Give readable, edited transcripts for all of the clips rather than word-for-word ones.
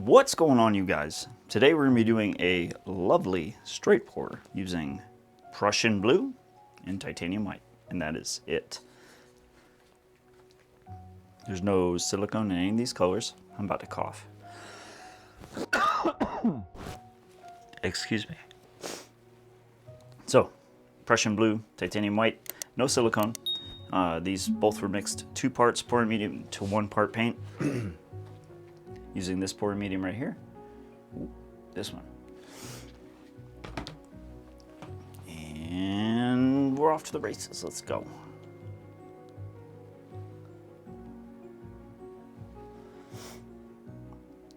What's going on, you guys? Today we're going to be doing a lovely straight pour using Prussian blue and titanium white, and that is it. There's no silicone in any of these colors. I'm about to cough. Excuse me. So, Prussian blue, titanium white, no silicone. These both were mixed 2 parts pouring medium to 1 part paint. Using this pouring medium right here. This one. And we're off to the races. Let's go.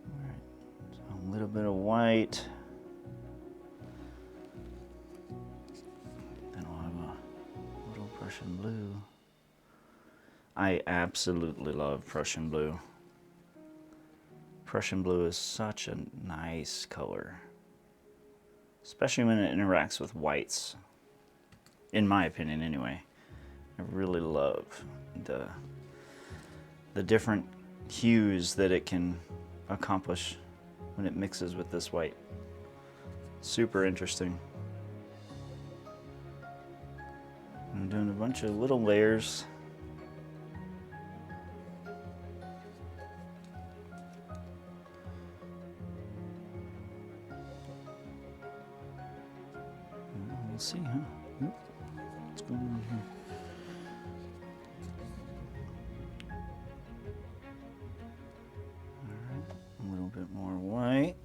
Alright, so a little bit of white. Then we'll have a little Prussian blue. I absolutely love Prussian blue. Prussian blue is such a nice color, especially when it interacts with whites, in my opinion anyway. I really love the different hues that it can accomplish when it mixes with this white. Super interesting. I'm doing a bunch of little layers. We'll see, huh? What's going on here? All right, a little bit more white.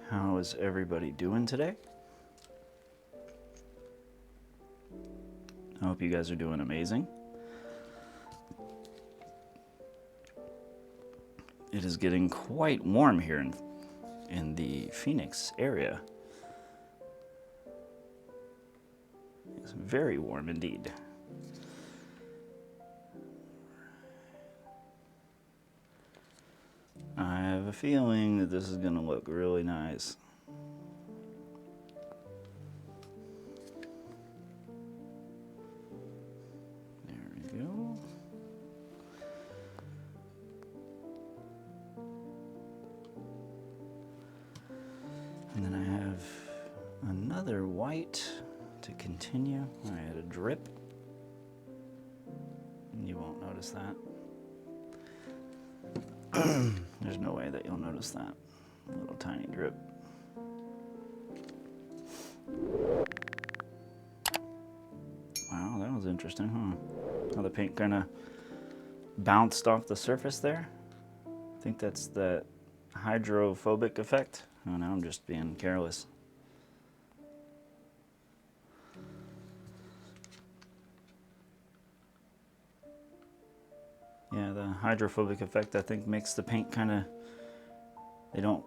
How is everybody doing today? I hope you guys are doing amazing. It is getting quite warm here in the Phoenix area. It's very warm indeed. I have a feeling that this is going to look really nice. There we go. And then I have another white to continue. I had a drip. You won't notice that. There's no way that you'll notice that little tiny drip. Wow, that was interesting, huh? How the paint kind of bounced off the surface there. I think that's the hydrophobic effect. Oh, now I'm just being careless. Yeah, the hydrophobic effect, I think, makes the paint kind of, they don't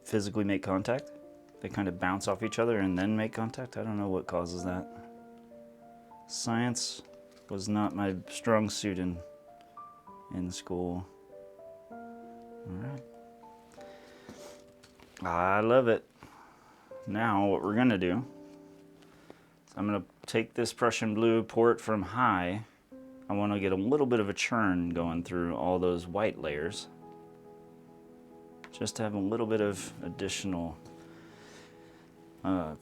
physically make contact. They kind of bounce off each other and then make contact. I don't know what causes that. Science was not my strong suit in school. All right. I love it. Now what we're gonna do is I'm gonna take this Prussian blue, pour it from high. I want to get a little bit of a churn going through all those white layers. Just to have a little bit of additional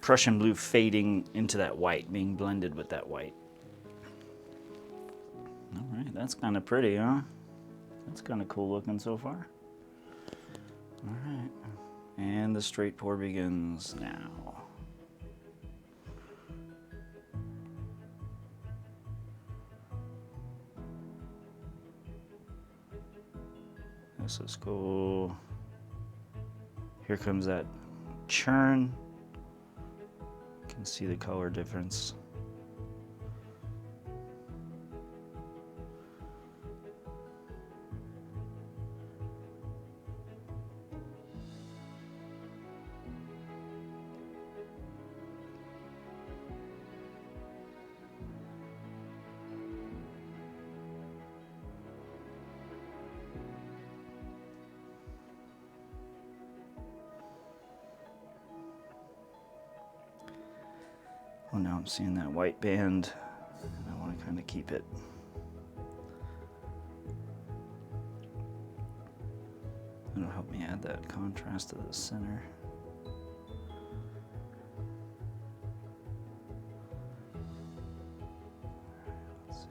Prussian blue fading into that white, being blended with that white. All right, that's kind of pretty, huh? That's kind of cool looking so far. All right, and the straight pour begins now. This is cool. Here comes that churn. You can see the color difference. Well, now I'm seeing that white band, and I want to kind of keep it. It'll help me add that contrast to the center. Let's see.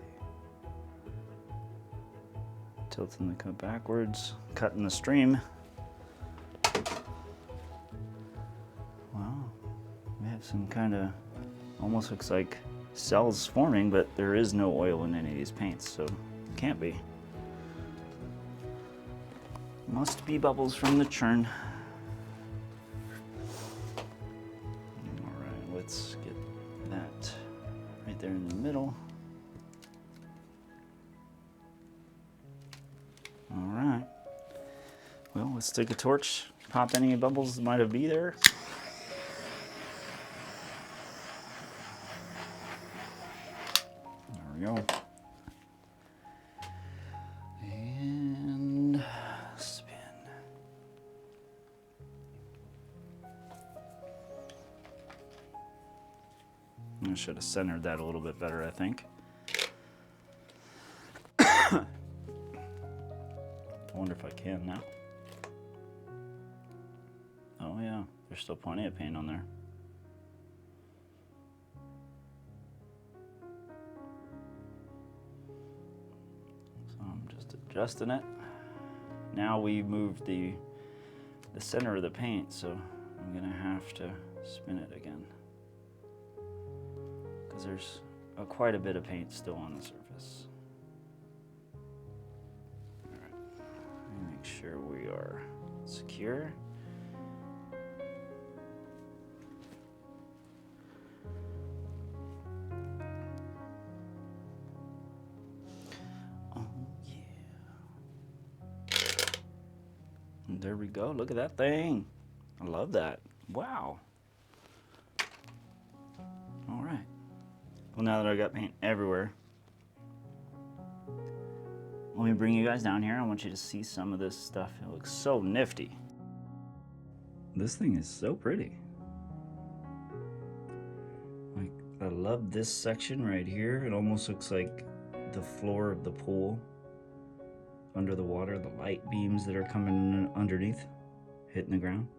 Tilting the cut backwards, cutting the stream. Wow, we have some kind of, almost looks like cells forming, but there is no oil in any of these paints, so it can't be. Must be bubbles from the churn. All right, let's get that right there in the middle. All right. Well, let's take a torch, pop any bubbles that might have be there. There we go. And spin. I should have centered that a little bit better, I think. I wonder if I can now. Oh yeah, there's still plenty of paint on there. So I'm just adjusting it. Now we moved the center of the paint, so I'm gonna have to spin it again, because there's quite a bit of paint still on the surface. All right, let me make sure we are secure. There we go. Look at that thing. I love that. Wow. All right. Well, now that I got paint everywhere, let me bring you guys down here. I want you to see some of this stuff. It looks so nifty. This thing is so pretty. Like, I love this section right here. It almost looks like the floor of the pool. Under the water, the light beams that are coming underneath, hitting the ground.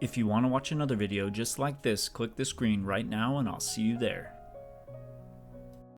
If you want to watch another video just like this, click the screen right now and I'll see you there.